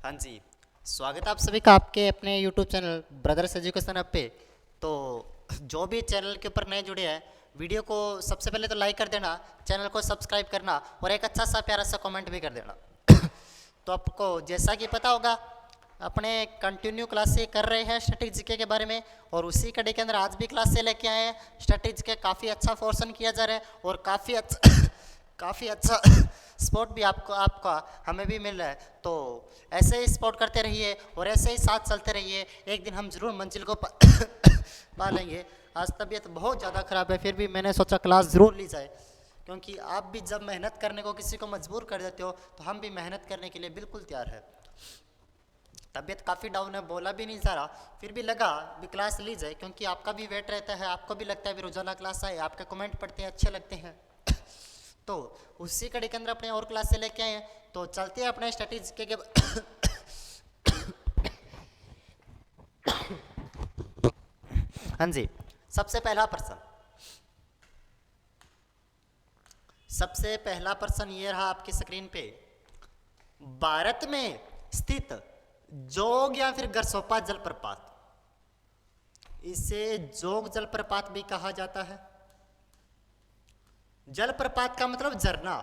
हाँ जी। स्वागत है आप सभी का आपके अपने YouTube channel brothers education app पे। तो जो भी चैनल के ऊपर नए जुड़े हैं, वीडियो को सबसे पहले तो लाइक कर देना, चैनल को सब्सक्राइब करना और एक अच्छा सा प्यारा सा कमेंट भी कर देना। तो आपको जैसा कि पता होगा, अपने कंटिन्यू क्लास से कर रहे हैं स्टैटिक जीके के बारे में, और उसी कड़ी के अंदर आज भी क्लास से लेके आए हैं। स्टैटिक जीके काफ़ी अच्छा पोर्शन किया जा रहा है और काफ़ी अच्छा काफ़ी अच्छा सपोर्ट भी आपको आपका हमें भी मिल रहा है। तो ऐसे ही सपोर्ट करते रहिए और ऐसे ही साथ चलते रहिए, एक दिन हम जरूर मंजिल को पा लेंगे। आज तबीयत बहुत ज़्यादा ख़राब है, फिर भी मैंने सोचा क्लास ज़रूर ली जाए, क्योंकि आप भी जब मेहनत करने को किसी को मजबूर कर देते हो तो हम भी मेहनत करने के लिए बिल्कुल तैयार है। तबीयत काफ़ी डाउन है, बोला भी नहीं जा रहा, फिर भी लगा भी क्लास ली जाए, क्योंकि आपका भी वेट रहता है, आपको भी लगता है भी रोजाना क्लास आए, आपके कमेंट पढ़ते हैं अच्छे लगते हैं। तो उसी कड़ी के अंदर अपने और क्लास से लेके आए हैं। तो चलते हैं अपने स्टडीज के हाँ जी। सबसे पहला प्रश्न सबसे पहला प्रश्न ये रहा आपकी स्क्रीन पे। भारत में स्थित जोग या फिर गरसोपा जलप्रपात, इसे जोग जलप्रपात भी कहा जाता है। जलप्रपात का मतलब झरना,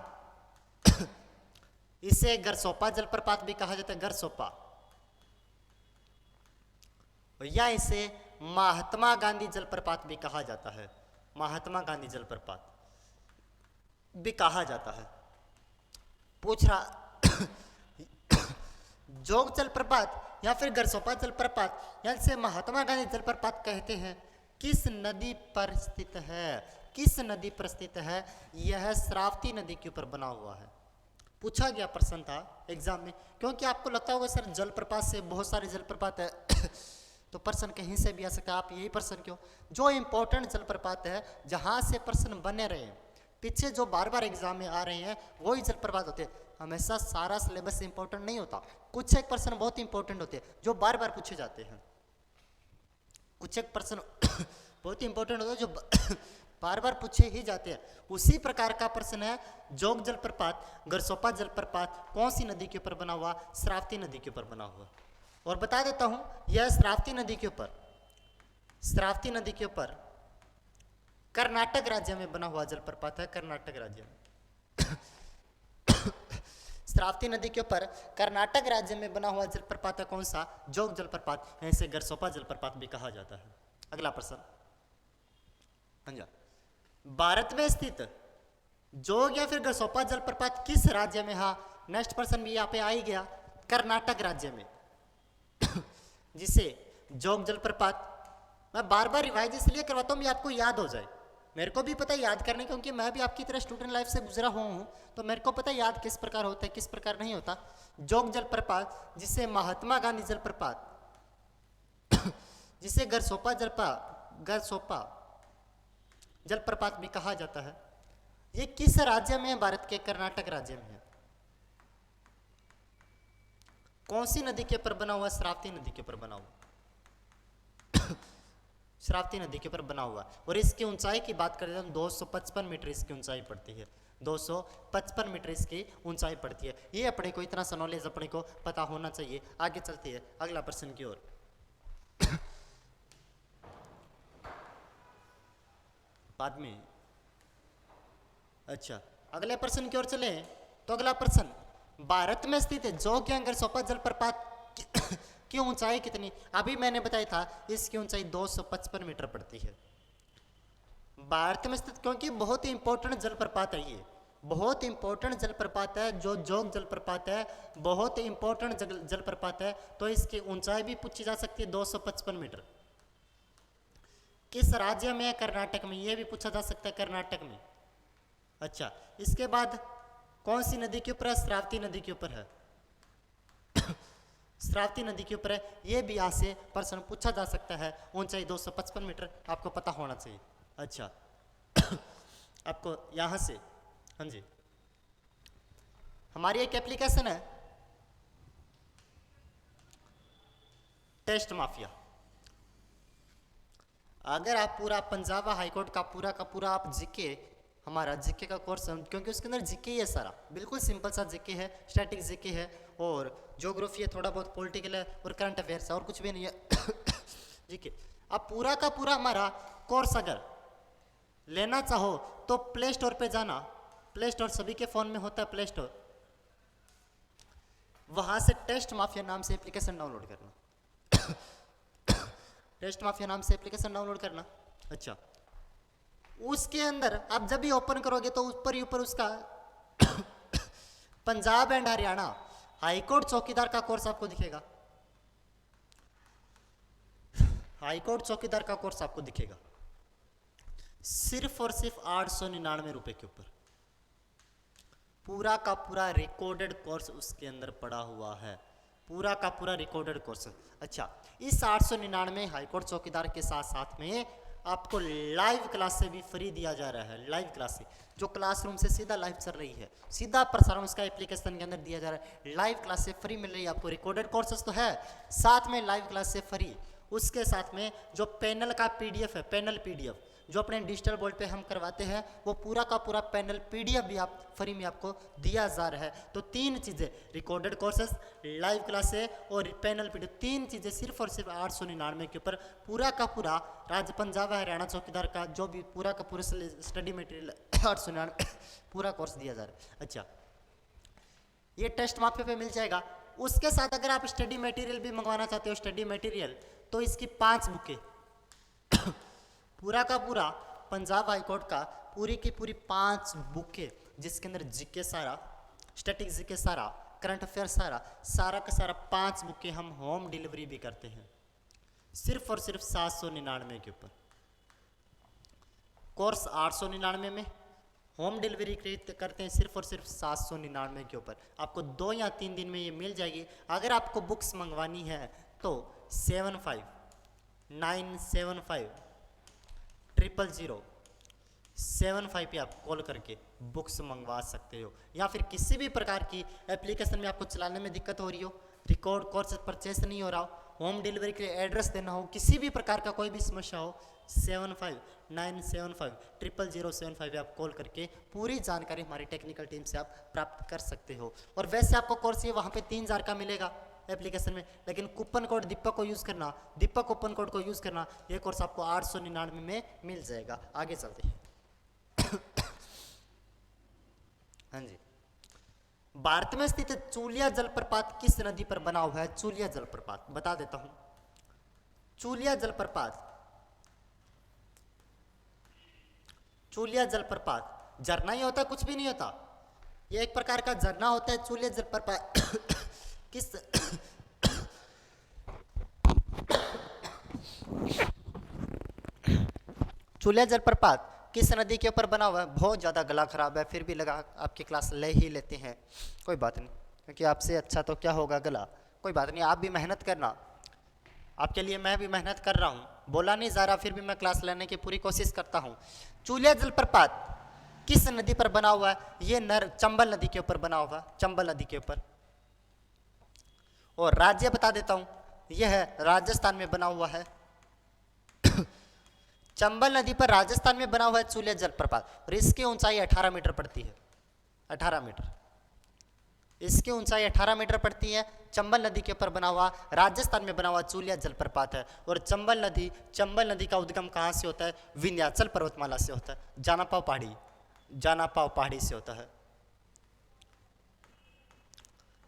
इसे गरसोपा जलप्रपात भी कहा जाता है, गरसोपा। या इसे महात्मा गांधी जलप्रपात भी कहा जाता है, महात्मा गांधी जलप्रपात भी कहा जाता है। पूछ रहा जोग जलप्रपात या फिर गरसोपा जलप्रपात या इसे महात्मा गांधी जलप्रपात कहते हैं, किस नदी पर स्थित है? किस नदी पर स्थित है? यह श्रावती नदी के ऊपर बना हुआ है। पूछा गया प्रश्न था एग्जाम में, क्योंकि आपको लगता होगा सर जलप्रपात से बहुत सारे जलप्रपात है तो प्रश्न कहीं से भी आ सकता है। आप यही प्रश्न क्यों, जो इंपॉर्टेंट जलप्रपात है जहां से प्रश्न बने रहे हैं, पीछे जो बार बार एग्जाम में आ रहे हैं वही जलप्रपात होते हैं। हमेशा सारा सिलेबस इंपॉर्टेंट नहीं होता, कुछ एक प्रश्न बहुत इंपॉर्टेंट होते हैं जो बार बार पूछे जाते हैं। कुछ एक प्रश्न बहुत इंपॉर्टेंट होता है जो बार बार पूछे ही जाते हैं। उसी प्रकार का प्रश्न है जोग जलप्रपात, गरसोपा जलप्रपात कौन सी नदी के ऊपर बना हुआ? श्रावती नदी के ऊपर बना हुआ। और बता देता हूं, यह श्रावती नदी के ऊपर, श्रावती नदी के ऊपर कर्नाटक राज्य में बना हुआ जलप्रपात है, कर्नाटक राज्य में। श्रावती नदी के ऊपर कर्नाटक राज्य में बना हुआ जलप्रपात है कौन सा? जोग जलप्रपात, इसे गरसोपा जलप्रपात भी कहा जाता है। अगला प्रश्न, हाँ जी। भारत में स्थित जोग या फिर गरसोपा जलप्रपात किस राज्य में? हाँ, नेक्स्ट प्रश्न भी यहाँ पे आ ही गया, कर्नाटक राज्य में। जिसे जोग जलप्रपात, मैं बार बार रिवाइज इसलिए करवाता हूँ आपको याद हो जाए। मेरे को भी पता है याद करने, क्योंकि मैं भी आपकी तरह स्टूडेंट लाइफ से गुजरा हुआ हूँ, तो मेरे को पता है याद किस प्रकार होता है किस प्रकार नहीं होता। जोग जलप्रपात, जिसे महात्मा गांधी जलप्रपात, जिसे गरसोपा जलप्रपात भी कहा जाता है, ये किस राज्य में है? भारत के कर्नाटक राज्य में है। कौन सी नदी के ऊपर बना हुआ? श्रावती नदी के ऊपर बना हुआ। श्रावती नदी के ऊपर बना हुआ। और इसकी ऊंचाई की बात करें तो 255 मीटर इसकी ऊंचाई पड़ती है, 255 मीटर इसकी ऊंचाई पड़ती है। ये अपने को इतना सा नॉलेज अपने को पता होना चाहिए। आगे चलते हैं अगला प्रश्न की ओर। बाद में, अच्छा, अगले प्रश्न की ओर चले तो अगला प्रश्न, भारत में स्थित है जोग या गरसोपा जलप्रपात की ऊंचाई कितनी? अभी मैंने बताया था इसकी ऊंचाई 255 मीटर पड़ती है। भारत में स्थित, क्योंकि बहुत ही इंपॉर्टेंट जलप्रपात है, ये बहुत इंपॉर्टेंट जलप्रपात है। जो जोग जलप्रपात है बहुत ही इंपॉर्टेंट जलप्रपात है, तो इसकी ऊंचाई भी पूछी जा सकती है 255 मीटर। किस राज्य में है? कर्नाटक में, यह भी पूछा जा सकता है कर्नाटक में। अच्छा, इसके बाद कौन सी नदी के ऊपर है? श्रावती नदी के ऊपर है। श्रावती नदी के ऊपर है, यह भी यहाँ से प्रश्न पूछा जा सकता है। ऊंचाई 255 मीटर आपको पता होना चाहिए। अच्छा, आपको यहाँ से, हाँ जी, हमारी एक एप्लीकेशन है टेस्ट माफिया। अगर आप पूरा पंजाब हाईकोर्ट का पूरा आप जीके हमारा जीके का कोर्स, क्योंकि उसके अंदर जीके ही है सारा, बिल्कुल सिंपल सा जीके है, स्टैटिक जीके है और ज्योग्राफी है, थोड़ा बहुत पॉलिटिकल है और करंट अफेयर्स है, और कुछ भी नहीं है। जीके। अब पूरा का पूरा हमारा कोर्स अगर लेना चाहो तो प्ले स्टोर पे जाना, प्ले स्टोर सभी के फ़ोन में होता है प्ले स्टोर, वहाँ से टेस्ट माफिया नाम से एप्लीकेशन डाउनलोड करना। टेस्ट माफिया नाम से एप्लीकेशन डाउनलोड करना। अच्छा, उसके अंदर आप जब भी ओपन करोगे तो ऊपर ही ऊपर उसका पंजाब एंड हरियाणा हाईकोर्ट चौकीदार का कोर्स आपको दिखेगा, हाईकोर्ट चौकीदार का कोर्स आपको दिखेगा, सिर्फ और सिर्फ 899 रुपए के ऊपर पूरा का पूरा रिकॉर्डेड कोर्स उसके अंदर पड़ा हुआ है, पूरा का पूरा रिकॉर्डेड कोर्स। अच्छा, इस 899 हाईकोर्ट चौकीदार के साथ साथ में आपको लाइव क्लास से भी फ्री दिया जा रहा है। लाइव क्लास से जो क्लासरूम से सीधा लाइव चल रही है, सीधा प्रसारण उसका एप्लीकेशन के अंदर दिया जा रहा है, लाइव क्लास से फ्री मिल रही है आपको। रिकॉर्डेड कोर्सेस तो है, साथ में लाइव क्लास से फ्री, उसके साथ में जो पैनल का पीडीएफ है, पैनल पीडीएफ जो अपने डिजिटल बोर्ड पे हम करवाते हैं, वो पूरा का पूरा पैनल पीडीएफ भी आप फ्री में आपको दिया जा रहा है। तो तीन चीज़ें, रिकॉर्डेड कोर्सेस, लाइव क्लासेस और पैनल पीडीएफ, तीन चीज़ें सिर्फ और सिर्फ 899 के ऊपर पूरा का पूरा राज्य पंजाब हरियाणा चौकीदार का जो भी पूरा का पूरा स्टडी मटेरियल 899 पूरा कोर्स दिया जा रहा है। अच्छा, ये टेस्ट माफिया पे मिल जाएगा। उसके साथ अगर आप स्टडी मटेरियल भी मंगवाना चाहते हो, स्टडी मटेरियल, तो इसकी 5 बुकें पूरा का पूरा पंजाब हाईकोर्ट का पूरी की पूरी 5 बुकें, जिसके अंदर जीके सारा, स्टैटिक जीके सारा, करंट अफेयर सारा, सारा का सारा 5 बुकें हम होम डिलीवरी भी करते हैं, सिर्फ और सिर्फ 799 के ऊपर। कोर्स 899 में, होम डिलीवरी करते हैं सिर्फ और सिर्फ 799 के ऊपर। आपको 2 या 3 दिन में ये मिल जाएगी। अगर आपको बुक्स मंगवानी है तो 7597000075 पे आप कॉल करके बुक्स मंगवा सकते हो, या फिर किसी भी प्रकार की एप्लीकेशन में आपको चलाने में दिक्कत हो रही हो, रिकॉर्ड कोर्स परचेस नहीं हो रहा हो, होम डिलीवरी के लिए एड्रेस देना हो, किसी भी प्रकार का कोई भी समस्या हो, 7597500075 पे आप कॉल करके पूरी जानकारी हमारी टेक्निकल टीम से आप प्राप्त कर सकते हो। और वैसे आपको कोर्स ये वहाँ पे 3000 का मिलेगा एप्लीकेशन में, लेकिन कूपन कोड दीपक को यूज़ करना, दीपक कूपन कोड को यूज़ करना, ये कोर्स आपको 899 में मिल जाएगा। आगे चलते हैं। हाँ जी, भारत में स्थित चूलिया जलप्रपात किस नदी पर बना हुआ है? चूलिया जलप्रपात बता देता हूं। चूलिया जलप्रपात, चूलिया जलप्रपात झरना ही होता है, कुछ भी नहीं होता, ये एक प्रकार का झरना होता है। चूलिया जलप्रपात किस चूलिया जलप्रपात किस नदी के ऊपर बना हुआ है? बहुत ज़्यादा गला खराब है, फिर भी लगा आपकी क्लास ले ही लेते हैं, कोई बात नहीं, क्योंकि आपसे अच्छा तो क्या होगा गला, कोई बात नहीं, आप भी मेहनत करना, आपके लिए मैं भी मेहनत कर रहा हूँ, बोला नहीं जा रहा, फिर भी मैं क्लास लेने की पूरी कोशिश करता हूँ। चूलिया जलप्रपात किस नदी पर बना हुआ है? ये चंबल नदी के ऊपर बना हुआ है, चंबल नदी के ऊपर। और राज्य बता देता हूँ, यह है राजस्थान में बना हुआ है। चंबल नदी पर राजस्थान में बना हुआ है चूलिया जलप्रपात, और इसकी ऊंचाई 18 मीटर पड़ती है, 18 मीटर, इसकी ऊंचाई 18 मीटर पड़ती है। चंबल नदी के ऊपर बना हुआ राजस्थान में बना हुआ चूलिया जलप्रपात है। और चंबल नदी का उद्गम कहाँ से होता है? विंध्याचल पर्वतमाला से होता है, जानापाव पहाड़ी से होता है,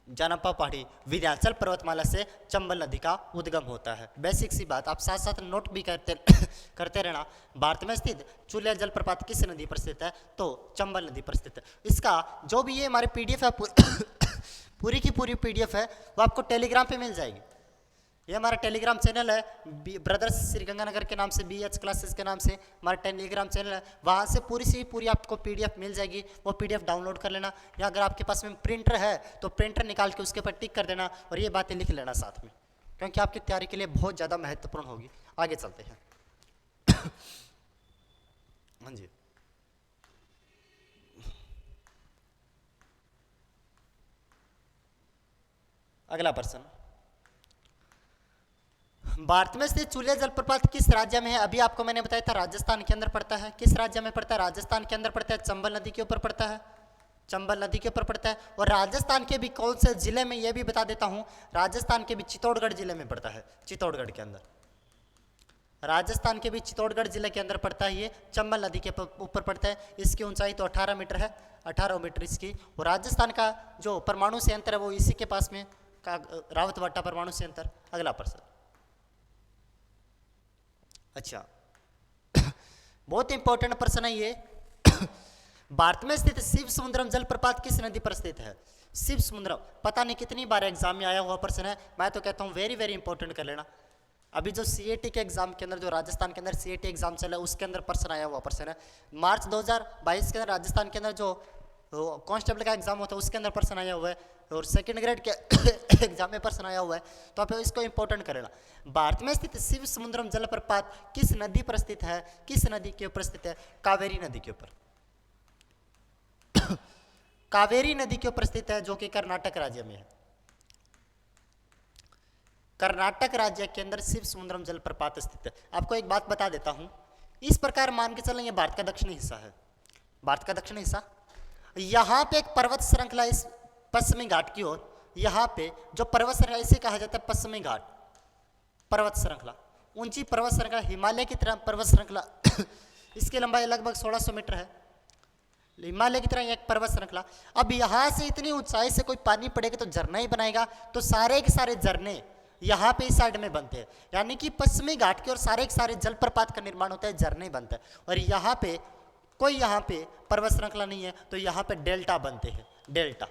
जानापाव पहाड़ी विंध्याचल पर्वतमाला से चंबल नदी का उद्गम होता है। बेसिक सी बात, आप साथ साथ नोट भी करते रहना। भारत में स्थित चूलिया जलप्रपात किस नदी पर स्थित है? तो चंबल नदी पर स्थित है। इसका जो भी ये हमारे पीडीएफ है, पूरी की पूरी पीडीएफ है, वो आपको टेलीग्राम पे मिल जाएगी। ये हमारा टेलीग्राम चैनल है, ब्रदर्स श्रीगंगानगर के नाम से, BH क्लासेस के नाम से हमारा टेलीग्राम चैनल है, वहाँ से पूरी सी पूरी आपको पीडीएफ मिल जाएगी, वो पीडीएफ डाउनलोड कर लेना, या अगर आपके पास में प्रिंटर है तो प्रिंटर निकाल के उसके ऊपर टिक कर देना और ये बातें लिख लेना साथ में, क्योंकि आपकी तैयारी के लिए बहुत ज़्यादा महत्वपूर्ण होगी। आगे चलते हैं। हाँ जी, अगला प्रश्न, भारत में स्थित चूलिया जलप्रपात किस राज्य में है? अभी आपको मैंने बताया था राजस्थान के अंदर पड़ता है। किस राज्य में पड़ता है? राजस्थान के अंदर पड़ता है। चंबल नदी के ऊपर पड़ता है। चंबल नदी के ऊपर पड़ता है। और राजस्थान के भी कौन से जिले में, यह भी बता देता हूं, राजस्थान के भी चित्तौड़गढ़ जिले में पड़ता है। चित्तौड़गढ़ के अंदर, राजस्थान के भी चित्तौड़गढ़ जिले के अंदर पड़ता है। ये चंबल नदी के ऊपर पड़ता है। इसकी ऊंचाई तो 18 मीटर है, 18 मीटर इसकी। और राजस्थान का जो परमाणु संयंत्र है वो इसी के पास में का रावतभाटा परमाणु संयंत्र। अगला प्रश्न, अच्छा बहुत इंपॉर्टेंट प्रश्न है ये। भारत में स्थित शिव समुद्रम जलप्रपात किस नदी पर स्थित है? शिव समुद्रम, पता नहीं कितनी बार एग्जाम में आया हुआ प्रश्न है। मैं तो कहता हूँ वेरी वेरी इंपॉर्टेंट कर लेना। अभी जो सीएटी के एग्जाम के अंदर, जो राजस्थान के अंदर सीएटी एग्जाम चला है, उसके अंदर प्रश्न आया हुआ प्रश्न है। मार्च 2022 के अंदर राजस्थान के अंदर जो कांस्टेबल का एग्जाम होता है उसके अंदर प्रश्न आया हुआ है, और सेकंड ग्रेड के एग्जाम में प्रश्न आया हुआ है। तो आप इसको इंपॉर्टेंट करेगा। भारत में स्थित शिव समुद्रम जलप्रपात किस नदी पर स्थित है? किस नदी के ऊपर स्थित है? कावेरी नदी के ऊपर। कावेरी नदी के ऊपर स्थित है, जो कि कर्नाटक राज्य में है। कर्नाटक राज्य के अंदर शिव समुद्रम जलप्रपात स्थित है। आपको एक बात बता देता हूं, इस प्रकार मान के चलें, यह भारत का दक्षिणी हिस्सा है। भारत का दक्षिणी हिस्सा, यहां पे एक पर्वत श्रृंखला इस पश्चिमी घाट की ओर, यहां पे जो पर्वत श्रृंखला, इसे कहा जाता है पश्चिमी घाट पर्वत श्रृंखला। ऊंची पर्वत श्रृंखला, हिमालय की तरह पर्वत श्रृंखला। इसकी लंबाई लगभग 1600 मीटर है, हिमालय की तरह एक पर्वत श्रृंखला। अब यहां से इतनी ऊंचाई से कोई पानी पड़ेगा तो झरना ही बनाएगा। तो सारे के सारे झरने यहाँ पे इस साइड में बनते हैं, यानी कि पश्चिमी घाट के और सारे के सारे जलप्रपात का निर्माण होता है, झरने बनता है। और यहाँ पे कोई, यहाँ पे पर्वत श्रृंखला नहीं है, तो यहाँ पे डेल्टा बनते हैं। डेल्टा,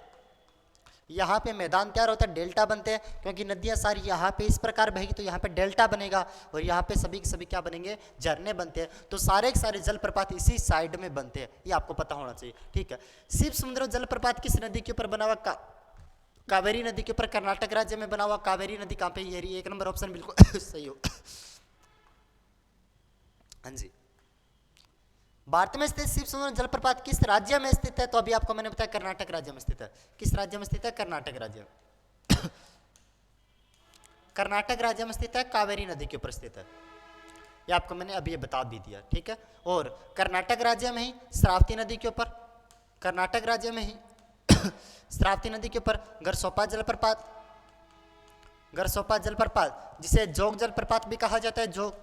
यहाँ पे मैदान तैयार होता है, डेल्टा बनते हैं, क्योंकि नदियाँ सारी यहाँ पे इस प्रकार बहेगी तो यहाँ पे डेल्टा बनेगा, और यहाँ पे सभी के सभी क्या बनेंगे? झरने बनते हैं। तो सारे के सारे जलप्रपात इसी साइड में बनते हैं, ये आपको पता होना चाहिए। ठीक है, शिव समुद्र जलप्रपात किस नदी के ऊपर बना हुआ? कावेरी नदी के ऊपर, कर्नाटक राज्य में बना हुआ। कावेरी नदी कहाँ पे? ये 1 नंबर ऑप्शन बिल्कुल सही हो। हाँ जी, भारत में स्थित शिव समुद्र जलप्रपात किस राज्य में स्थित है? तो अभी आपको मैंने बताया कर्नाटक राज्य में स्थित है। किस राज्य में स्थित है? कर्नाटक राज्य में। कर्नाटक राज्य में स्थित है, कावेरी नदी के ऊपर स्थित है। ये आपको मैंने अभी बता भी दिया। ठीक है, और कर्नाटक राज्य में ही श्रावती नदी के ऊपर, कर्नाटक राज्य में ही श्रावती नदी के ऊपर गरसोपा जलप्रपात, गरसोपा जलप्रपात जिसे जोग जलप्रपात भी कहा जाता है, जोग,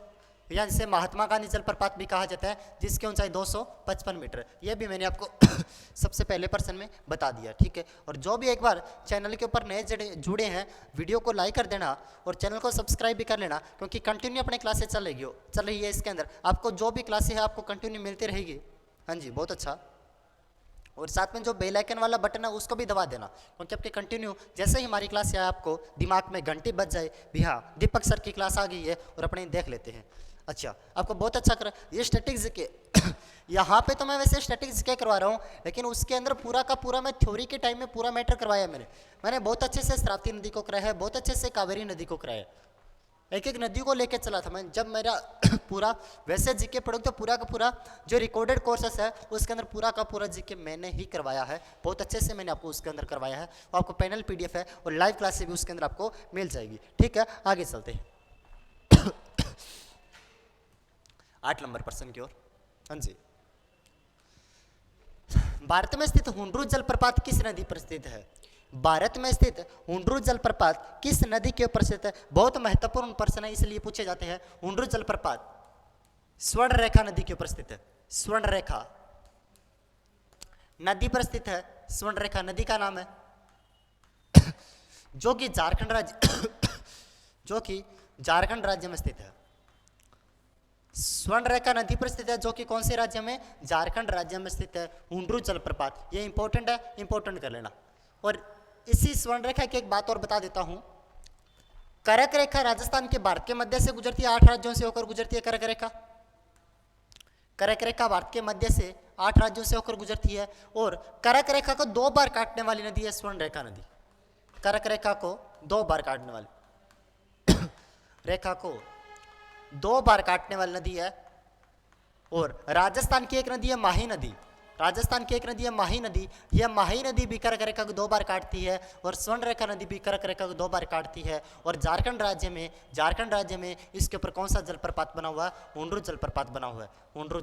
या जिसे महात्मा गांधी जलप्रपात भी कहा जाता है, जिसकी ऊंचाई 255 मीटर है। यह भी मैंने आपको सबसे पहले प्रश्न में बता दिया। ठीक है, और जो भी एक बार चैनल के ऊपर नए जुड़े हैं, वीडियो को लाइक कर देना और चैनल को सब्सक्राइब भी कर लेना, क्योंकि कंटिन्यू अपने क्लासेस चल रही है। इसके अंदर आपको जो भी क्लासेस है आपको कंटिन्यू मिलती रहेगी। हाँ जी, बहुत अच्छा। और साथ में जो बेल आइकन वाला बटन है उसको भी दबा देना, क्योंकि आपके कंटिन्यू जैसे ही हमारी क्लास है आपको दिमाग में घंटी बज जाए भी हाँ दीपक सर की क्लास आ गई है, और अपने देख लेते हैं। अच्छा, आपको बहुत अच्छा कर ये स्टैटिक्स के यहाँ पे तो मैं वैसे स्टैटिक्स के करवा रहा हूँ, लेकिन उसके अंदर पूरा का पूरा मैं थ्योरी के टाइम में पूरा मैटर करवाया मैंने बहुत अच्छे से श्रावती नदी को कराया है, बहुत अच्छे से कावेरी नदी को कराया है। एक एक नदी को लेके चला था मैं। जब मेरा पूरा वैसे जीके पढ़ोगे तो पूरा का पूरा जो रिकॉर्डेड कोर्सेस है उसके अंदर पूरा का पूरा जीके मैंने ही करवाया है, बहुत अच्छे से मैंने आपको उसके अंदर करवाया है। और आपको पैनल पीडीएफ है और लाइव क्लासेस भी उसके अंदर आपको मिल जाएगी। ठीक है, आगे चलते हैं 8 नंबर प्रश्न की ओर। हाँ जी, भारत में स्थित हुंड्रू जलप्रपात किस नदी पर स्थित है? भारत में स्थित हुंड्रू जलप्रपात किस नदी के ऊपर स्थित है? बहुत महत्वपूर्ण प्रश्न है, इसलिए पूछे जाते हैं। हुंड्रू जलप्रपात स्वर्ण रेखा नदी के ऊपर स्थित है। स्वर्ण रेखा नदी पर स्थित है। स्वर्ण रेखा नदी का नाम है, जो कि झारखंड राज्य में स्थित है। स्वर्ण रेखा नदी पर स्थित है, जो कि कौन से राज्य में? झारखंड राज्य में स्थित है हुंड्रू जलप्रपात। ये इंपॉर्टेंट है, इंपॉर्टेंट कर लेना। और इसी स्वर्ण रेखा की एक बात और बता देता हूं, करक रेखा राजस्थान के भारत के मध्य से गुजरती है, 8 राज्यों से होकर गुजरती है करक रेखा। करक रेखा भारत के मध्य से 8 राज्यों से होकर गुजरती है, और करक रेखा को 2 बार काटने वाली नदी है स्वर्ण रेखा नदी। करक रेखा को 2 बार काटने वाली रेखा को 2 बार काटने वाली नदी है। और राजस्थान की एक नदी है माही नदी। राजस्थान की एक नदी है माही नदी, यह माही नदी भी कर्क रेखा को 2 बार काटती है, और स्वर्ण रेखा नदी भी कर्क रेखा को 2 बार काटती है। और झारखंड राज्य में इसके ऊपर कौन सा जलप्रपात बना हुआ है? उंड्रू जलप्रपात बना हुआ है। उंड्रू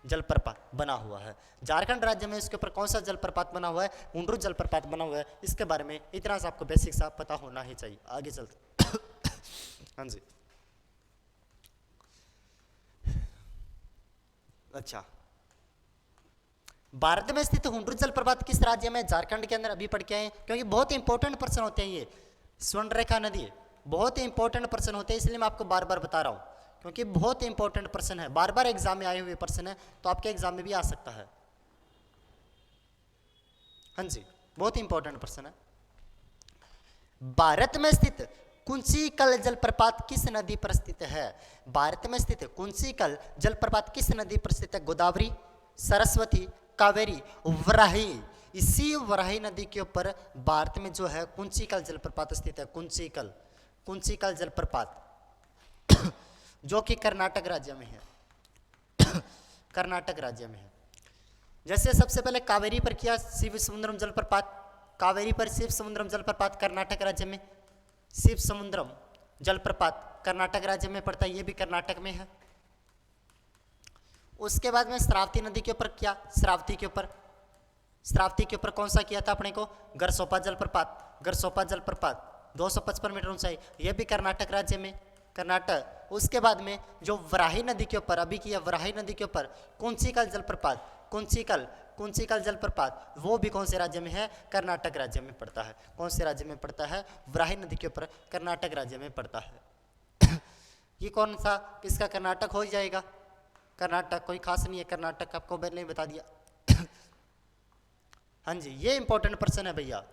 जलप्रपात बना हुआ है। झारखंड राज्य में इसके ऊपर कौन सा जलप्रपात बना हुआ है? उंड्रू जलप्रपात बना हुआ है। इसके बारे में इतना सा आपको बेसिक सा पता होना ही चाहिए। आगे चलते हाँ जी, अच्छा, भारत में स्थित हुंड्रू जलप्रपात किस राज्य में? झारखंड के अंदर। अभी पढ़ के आए, क्योंकि बहुत इंपॉर्टेंट प्रश्न होते हैं ये। स्वर्णरेखा नदी बहुत इंपॉर्टेंट प्रश्न होते हैं, इसलिए मैं आपको बार बार बता रहा हूं, क्योंकि बहुत इंपॉर्टेंट प्रश्न है, बार बार एग्जाम में आए हुए प्रश्न है, तो आपके एग्जाम में भी आ सकता है। हाँ जी, बहुत इंपॉर्टेंट प्रश्न है। भारत में स्थित कुंचिकल जलप्रपात किस नदी पर स्थित है? भारत में स्थित कुंचिकल जलप्रपात किस नदी पर स्थित है? गोदावरी, सरस्वती, कावेरी, वराही। इसी वराही नदी के ऊपर भारत में जो है कुंचिकल जलप्रपात स्थित है। कुंचिकल जलप्रपात जो कि कर्नाटक राज्य में है। कर्नाटक राज्य में है। जैसे सबसे पहले कावेरी पर किया शिव समुद्रम जलप्रपात, कावेरी पर शिव समुद्रम जलप्रपात कर्नाटक राज्य में। शिव समुद्रम जलप्रपात कर्नाटक राज्य में पड़ता है, ये भी कर्नाटक में है। उसके बाद में श्रावती नदी के ऊपर किया, श्रावती के ऊपर कौन सा किया था अपने को? गरसोपा जलप्रपात 255 मीटर ऊंचाई, ये भी कर्नाटक राज्य में, कर्नाटक। उसके बाद में जो वराही नदी के ऊपर अभी किया, वराही नदी के ऊपर कुंचिकल जलप्रपात, वो भी कौन से राज्य में है? कर्नाटक राज्य में पड़ता है। कौन से राज्य में पड़ता है? वराही नदी के ऊपर कर्नाटक राज्य में पड़ता है। ये कौन सा किसका? कर्नाटक हो जाएगा। कर्नाटक कोई खास नहीं है, कर्नाटक आपको मैंने बता दिया। हाँ जी, ये इंपॉर्टेंट प्रश्न है भैया।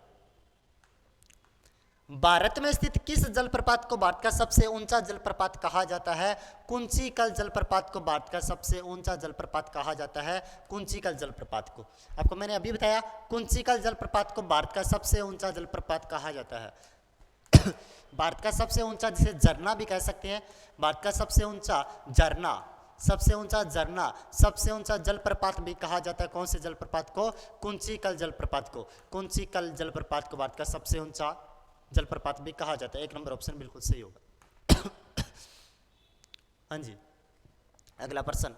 भारत में स्थित किस जलप्रपात को भारत का सबसे ऊंचा जलप्रपात कहा जाता है? कुंचिकल जलप्रपात को भारत का सबसे ऊंचा जलप्रपात कहा जाता है। कुंचिकल जलप्रपात को आपको मैंने अभी बताया, कुंचिकल जलप्रपात को भारत का सबसे ऊंचा जलप्रपात कहा जाता है। भारत का सबसे ऊंचा, जिसे झरना भी कह सकते हैं, भारत का सबसे ऊंचा झरना, सबसे ऊंचा जलप्रपात भी कहा जाता है। कौन से जलप्रपात को? कुंचिकल जलप्रपात को। कुंचिकल जलप्रपात को भारत का सबसे ऊंचा जलप्रपात भी कहा जाता है। 1 नंबर ऑप्शन बिल्कुल सही होगा। हाँ जी, अगला प्रश्न,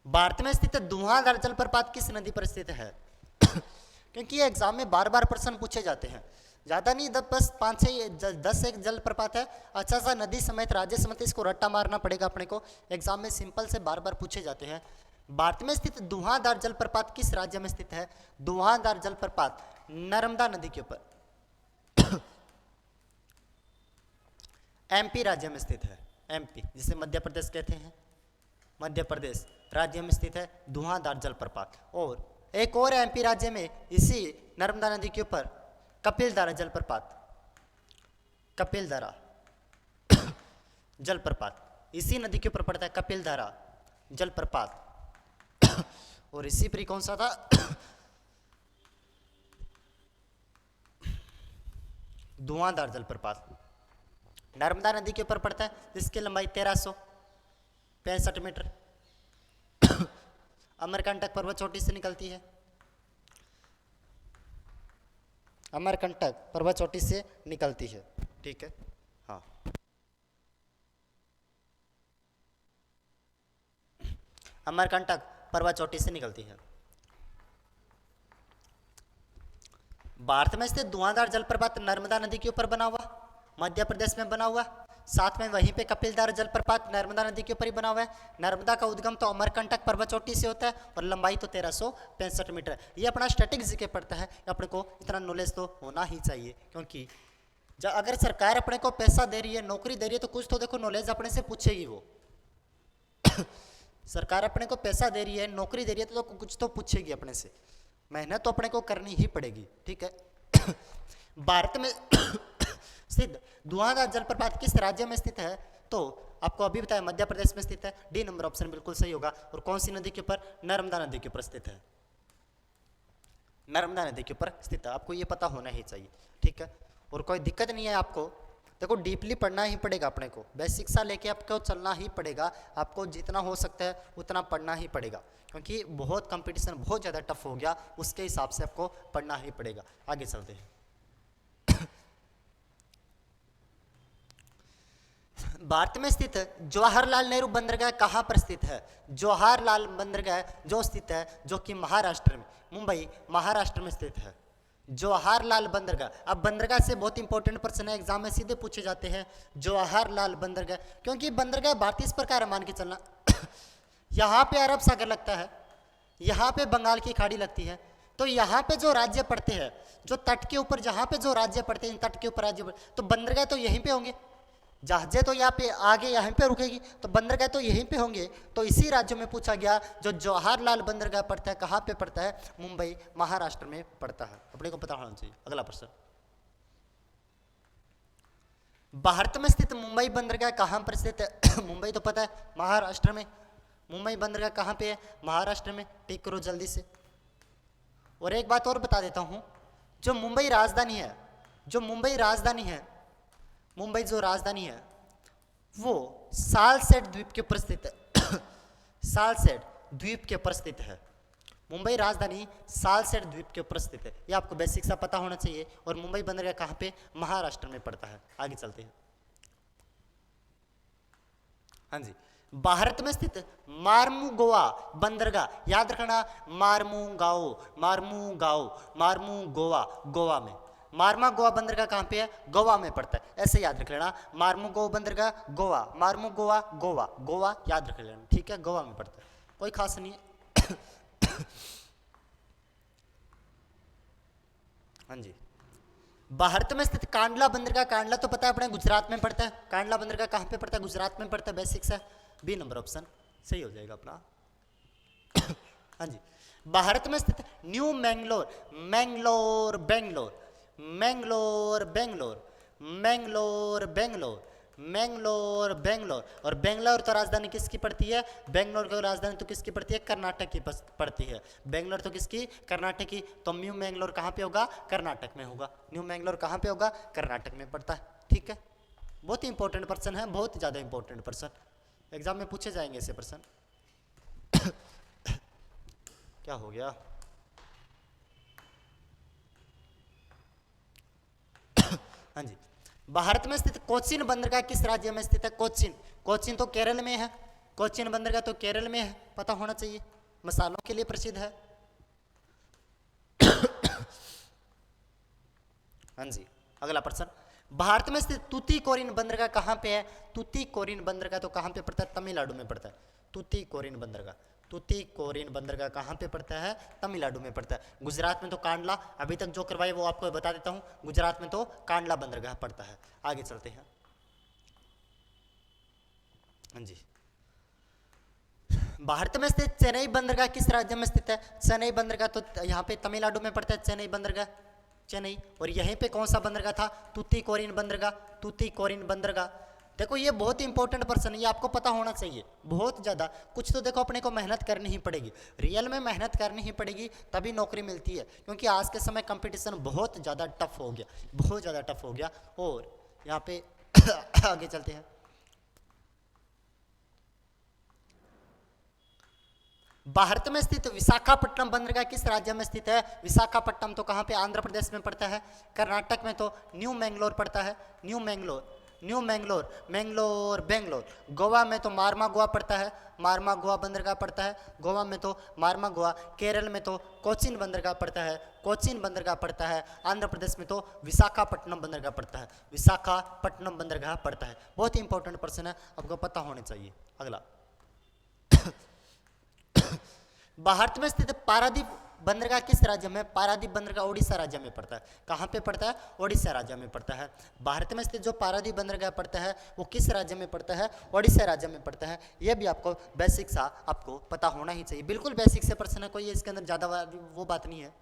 भारत में स्थित धुआंधार जलप्रपात किस नदी पर स्थित है? क्योंकि ये एग्जाम में बार बार प्रश्न पूछे जाते हैं, ज्यादा नहीं, 10 एक जलप्रपात है। अच्छा सा नदी समेत राज्य समेत इसको रट्टा मारना पड़ेगा अपने को, एग्जाम में सिंपल से बार बार पूछे जाते हैं। भारत में स्थित धुआंधार जलप्रपात किस राज्य में स्थित है? धुआंधार जलप्रपात नर्मदा नदी के ऊपर एमपी राज्य में स्थित है। एमपी जिसे मध्य प्रदेश कहते हैं, मध्य प्रदेश राज्य में स्थित है धुआंधार जलप्रपात। और एक और एमपी राज्य में इसी नर्मदा नदी के ऊपर कपिलधारा जलप्रपात इसी नदी के ऊपर पड़ता है, कपिलधारा जलप्रपात। और इसी पर कौन सा था? धुआंधार जलप्रपात नर्मदा नदी के ऊपर पड़ता है, जिसकी लंबाई 1365 मीटर अमरकंटक पर्वत चोटी से निकलती है। अमरकंटक पर्वत चोटी से निकलती है, ठीक है। हाँ, अमरकंटक पर्वत चोटी से निकलती है। भारत में स्थित धुआंधार जलप्रपात नर्मदा नदी के ऊपर बना हुआ, मध्य प्रदेश में बना हुआ, साथ में वहीं पे कपिलधारा जलप्रपात नर्मदा नदी के ऊपर ही बना हुआ है। नर्मदा का उद्गम तो अमरकंटक पर्वत चोटी से होता है और लंबाई तो 1365 मीटर है। ये अपना स्टैटिक जीके पड़ता है, अपने को इतना नॉलेज तो होना ही चाहिए, क्योंकि जब अगर सरकार अपने को पैसा दे रही है, नौकरी दे रही है, तो कुछ तो देखो नॉलेज अपने से पूछेगी वो। सरकार अपने को पैसा दे रही है, नौकरी दे रही है, तो कुछ तो पूछेगी अपने से, मेहनत तो अपने को करनी ही पड़ेगी, ठीक है। भारत में स्थित धुआंधार जलप्रपात किस राज्य में स्थित है? तो आपको अभी बताया मध्य प्रदेश में स्थित है, डी नंबर ऑप्शन बिल्कुल सही होगा। और कौन सी नदी के ऊपर? नर्मदा नदी के ऊपर स्थित है, नर्मदा नदी के ऊपर स्थित है, आपको ये पता होना ही चाहिए, ठीक है। और कोई दिक्कत नहीं है आपको, देखो डीपली पढ़ना ही पड़ेगा अपने को, बेसिक सा लेके आपको चलना ही पड़ेगा, आपको जितना हो सकता है उतना पढ़ना ही पड़ेगा, क्योंकि बहुत कंपटीशन बहुत ज़्यादा टफ हो गया, उसके हिसाब से आपको पढ़ना ही पड़ेगा। आगे चलते हैं। भारत में स्थित जवाहरलाल नेहरू बंदरगाह कहाँ पर स्थित है? जवाहरलाल बंदरगाह जो स्थित है, जो कि महाराष्ट्र में, मुंबई महाराष्ट्र में स्थित है, जवाहरलाल बंदरगाह। अब बंदरगाह से बहुत इंपॉर्टेंट प्रश्न है, एग्जाम में सीधे पूछे जाते हैं, जवाहरलाल बंदरगाह, क्योंकि बंदरगाह भारतीय इस प्रकार है, मान के चलना यहाँ पे अरब सागर लगता है, यहाँ पे बंगाल की खाड़ी लगती है, तो यहाँ पे जो राज्य पड़ते हैं, जो तट के ऊपर जहाँ पे जो राज्य पड़ते हैं, इन तट के ऊपर राज्य तो बंदरगाह तो यहीं पे होंगे, जहाजें तो यहाँ पे आगे यहीं पे रुकेगी, तो बंदरगाह तो यहीं पे होंगे। तो इसी राज्य में पूछा गया, जो जवाहरलाल बंदरगाह पड़ता है कहाँ पे पड़ता है? मुंबई महाराष्ट्र में पड़ता है, अपने को पता होना चाहिए। अगला प्रश्न, भारत में स्थित मुंबई बंदरगाह कहाँ पर स्थित है? मुंबई तो पता है महाराष्ट्र में, मुंबई बंदरगाह कहाँ पे है? महाराष्ट्र में। टिक करो जल्दी से। और एक बात और बता देता हूँ, जो मुंबई राजधानी है, जो मुंबई राजधानी है, मुंबई जो राजधानी है वो सालसेट द्वीप के ऊपर स्थित है सालसेट द्वीप के ऊपर स्थित है, मुंबई राजधानी सालसेट द्वीप के ऊपर स्थित है, ये आपको बेसिक सा पता होना चाहिए। और मुंबई बंदरगाह कहाँ पे? महाराष्ट्र में पड़ता है। आगे चलते हैं। हाँ जी, भारत में स्थित मार्मुगोवा बंदरगाह, याद रखना, मार्मुगाओ, मार्मुगाओ, मार्मुगोवा, गोवा में। मार्मुगोवा बंदरगाह कहाँ पे है? गोवा में पड़ता है, ऐसे याद रख लेना, मार्मुगोवा बंदरगाह गोवा, मार्मुगोवा गोवा, गोवा याद रख लेना, ठीक है, गोवा में पड़ता है, कोई खास नहीं है। हाँ जी, भारत में स्थित कांडला बंदरगाह, कांडला तो पता है अपने गुजरात में पड़ता है, कांडला बंदरगाह कहाँ पे पड़ता है? गुजरात में पड़ता है, बेसिक सा, बी नंबर ऑप्शन सही हो जाएगा अपना। हाँ जी, भारत में स्थित न्यू मैंगलोर, मैंगलोर बेंगलोर, मैंगलोर बेंगलोर, मैंगलोर बेंगलोर, मैंगलोर बेंगलोर, और बेंगलोर तो राजधानी किसकी पड़ती है? बेंगलोर की राजधानी तो किसकी पड़ती है? कर्नाटक की पड़ती है। बेंगलोर तो किसकी? कर्नाटक की। तो न्यू मैंगलोर कहाँ पे होगा? कर्नाटक में होगा। न्यू मैंगलोर कहाँ पे होगा? कर्नाटक में पड़ता है, ठीक है। बहुत ही इंपॉर्टेंट पर्सन है, बहुत ही ज़्यादा इंपॉर्टेंट पर्सन, एग्जाम में पूछे जाएंगे ऐसे पर्सन। क्या हो गया? हाँ जी, भारत में स्थित कोचीन बंदरगाह किस राज्य में स्थित है? कोचीन, कोचीन तो केरल में है, कोचीन बंदरगाह तो केरल में है, पता होना चाहिए, मसालों के लिए प्रसिद्ध है। हाँ जी, अगला प्रश्न, भारत में स्थित तूतीकोरिन बंदरगाह कहाँ पे है? तूतीकोरिन बंदरगाह तो कहाँ पे पड़ता है? तमिलनाडु में पड़ता है। तूतीकोरिन बंदरगाह, तूतीकोरिन बंदरगाह कहाँ पे पड़ता है? तमिलनाडु में पड़ता है। गुजरात में तो कांडला, अभी तक जो करवाए वो आपको बता देता हूँ, गुजरात में तो कांडला बंदरगाह पड़ता है। आगे चलते हैं। हाँ जी, भारत में स्थित चेन्नई बंदरगाह किस राज्य में स्थित है? चेन्नई बंदरगाह तो यहाँ पे तमिलनाडु में पड़ता है, चेन्नई बंदरगाह, चेन्नई। और यहीं पे कौन सा बंदरगाह था? तूतीकोरिन बंदरगाह, तूतीकोरिन बंदरगाह। देखो ये बहुत इंपॉर्टेंट पर्सन है, ये आपको पता होना चाहिए बहुत ज़्यादा। कुछ तो देखो अपने को मेहनत करनी ही पड़ेगी, रियल में मेहनत करनी ही पड़ेगी, तभी नौकरी मिलती है, क्योंकि आज के समय कंपटीशन बहुत ज़्यादा टफ हो गया, बहुत ज़्यादा टफ हो गया। और यहाँ पे आगे चलते हैं। भारत में स्थित विशाखापट्टनम बंदरगाह किस राज्य में स्थित है? विशाखापट्टनम तो कहाँ पे? आंध्र प्रदेश में पड़ता है। कर्नाटक में तो न्यू मैंगलोर पड़ता है, न्यू मैंगलोर, न्यू मैंगलोर, मैंगलोर बेंगलोर। गोवा में तो मार्मागोवा पड़ता है, मार्मागोवा बंदरगाह पड़ता है, गोवा में तो मार्मागोवा। केरल में तो कोचीन बंदरगाह पड़ता है, कोचीन बंदरगाह पड़ता है। आंध्र प्रदेश में तो विशाखापट्टनम बंदरगाह पड़ता है, विशाखापट्टनम बंदरगाह पड़ता है। बहुत ही इंपॉर्टेंट पर्सन है, आपको पता होने चाहिए। अगला, भारत में स्थित पारादीप बंदरगाह किस राज्य में? पारादीप बंदरगाह ओडिशा राज्य में पड़ता है। कहाँ पे पड़ता है? ओडिशा राज्य में पड़ता है। भारत में स्थित जो पारादीप बंदरगाह पड़ता है वो किस राज्य में पड़ता है? ओडिशा राज्य में पड़ता है। यह भी आपको बेसिक सा आपको पता होना ही चाहिए, बिल्कुल बेसिक से पर्सन है, कोई इसके अंदर ज़्यादा वो बात नहीं है।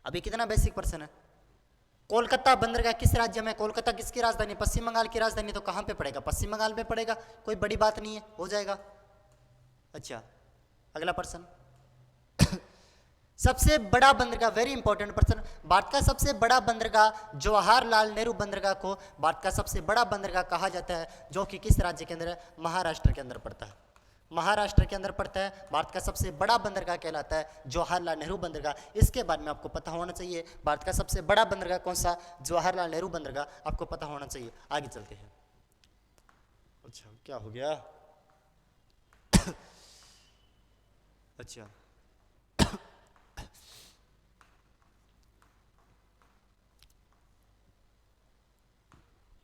अभी कितना बेसिक पर्सन है। कोलकाता बंदरगाह किस राज्य में? कोलकाता किसकी राजधानी? पश्चिम बंगाल की राजधानी, तो कहाँ पे पड़ेगा? पश्चिम बंगाल में पड़ेगा, कोई बड़ी बात नहीं है, हो जाएगा। अच्छा, अगला पर्सन, सबसे बड़ा बंदरगाह, वेरी इंपॉर्टेंट पर्सन, भारत का सबसे बड़ा बंदरगाह जवाहरलाल नेहरू बंदरगाह को भारत का सबसे बड़ा बंदरगाह कहा जाता है, जो कि किस राज्य के अंदर है? महाराष्ट्र के अंदर पड़ता है। महाराष्ट्र के अंदर पड़ता है। भारत का सबसे बड़ा बंदरगाह कहलाता है जवाहरलाल नेहरू बंदरगाह। इसके बारे में आपको पता होना चाहिए। भारत का सबसे बड़ा बंदरगाह कौन सा? जवाहरलाल नेहरू बंदरगाह, आपको पता होना चाहिए। आगे चलते हैं। अच्छा, क्या हो गया? अच्छा,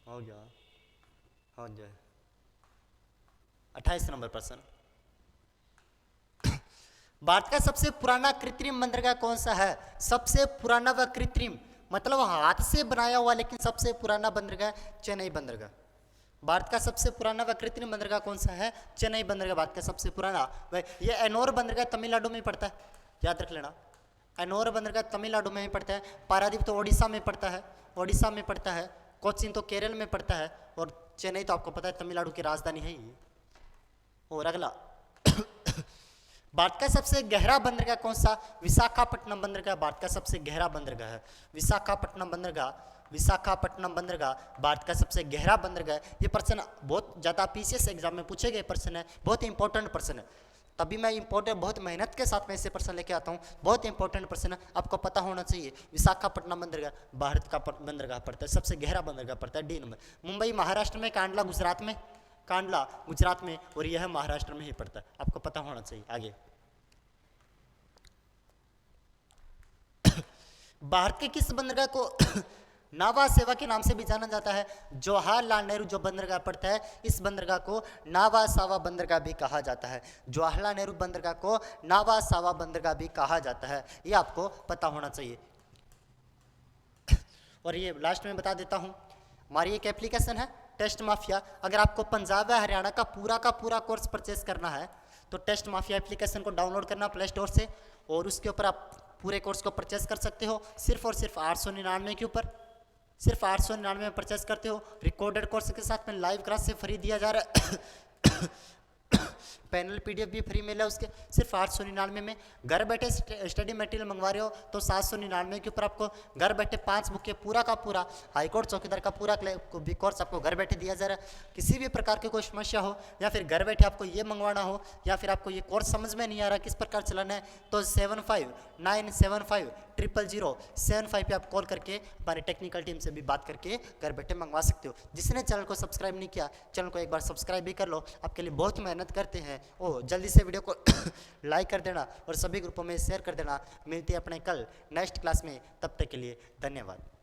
हो गया, हो जाए। 28 नंबर प्रश्न, भारत का सबसे पुराना कृत्रिम बंदरगाह कौन सा है? सबसे पुराना व कृत्रिम मतलब हाथ से बनाया हुआ लेकिन सबसे पुराना बंदरगाह चेन्नई बंदरगाह। भारत का सबसे पुराना व कृत्रिम बंदरगाह कौन सा है? चेन्नई बंदरगाह भारत का सबसे पुराना। ये एनोर बंदरगाह तमिलनाडु में ही पड़ता है, याद रख लेना। एनोर बंदरगाह तमिलनाडु में ही पड़ता है। पारादीप तो ओडिशा में पड़ता है, ओडिशा में पड़ता है। कोचीन तो केरल में पड़ता है। और चेन्नई तो आपको पता है तमिलनाडु की राजधानी है ये। और अगला, भारत का सबसे गहरा बंदरगाह कौन सा? विशाखापट्टनम बंदरगाह भारत का सबसे गहरा बंदरगाह है। विशाखापट्टनम बंदरगाह, विशाखापट्टनम बंदरगाह भारत का सबसे गहरा बंदरगाह है। ये प्रश्न बहुत ज़्यादा पीसीएस एग्जाम में पूछे गए प्रश्न है, बहुत इंपॉर्टेंट प्रश्न है। तभी मैं इंपॉर्टेंट बहुत मेहनत के साथ में ऐसे प्रश्न लेके आता हूँ। बहुत इंपॉर्टेंट प्रश्न आपको पता होना चाहिए। विशाखापट्टनम बंदरगाह भारत का बंदरगाह पड़ता है, सबसे गहरा बंदरगाह पड़ता है डी नंबर। मुंबई महाराष्ट्र में, कांडला गुजरात में, कांडला गुजरात में, और यह महाराष्ट्र में ही पड़ता है, आपको पता होना चाहिए। आगे, भारत के किस बंदरगाह को नावा सेवा के नाम से भी जाना जाता है? जवाहरलाल नेहरू जो बंदरगाह पड़ता है, इस बंदरगाह को नावा सावा बंदरगाह भी कहा जाता है। जवाहरलाल नेहरू बंदरगाह को नावा सावा बंदरगाह भी कहा जाता है, ये आपको पता होना चाहिए। और ये लास्ट में बता देता हूँ, हमारी एक एप्लीकेशन है टेस्ट माफिया। अगर आपको पंजाब या हरियाणा का पूरा कोर्स परचेस करना है तो टेस्ट माफिया एप्लीकेशन को डाउनलोड करना प्ले स्टोर से, और उसके ऊपर आप पूरे कोर्स को परचेस कर सकते हो सिर्फ और सिर्फ 899 के ऊपर। सिर्फ 899 में परचेस करते हो। रिकॉर्डेड कोर्स के साथ में लाइव क्लास से फ्री दिया जा रहा है। पैनल पीडीएफ भी फ्री मिला उसके, सिर्फ 899 में। घर बैठे स्टडी मटेरियल मंगवा रहे हो तो 799 के ऊपर आपको घर बैठे 5 बुक के पूरा का पूरा हाईकोर्ट चौकीदार का पूरा कोर्स आपको घर बैठे दिया जा रहा है। किसी भी प्रकार की कोई समस्या हो या फिर घर बैठे आपको ये मंगवाना हो या फिर आपको ये कोर्स समझ में नहीं आ रहा किस प्रकार चलाना है, तो 75975007 पे आप कॉल करके हमारे टेक्निकल टीम से भी बात करके घर बैठे मंगवा सकते हो। जिसने चैनल को सब्सक्राइब नहीं किया, चैनल को एक बार सब्सक्राइब भी कर लो, आपके लिए बहुत मेहनत करते हैं। ओ जल्दी से वीडियो को लाइक कर देना और सभी ग्रुपों में शेयर कर देना। मिलती है अपने कल नेक्स्ट क्लास में, तब तक के लिए धन्यवाद।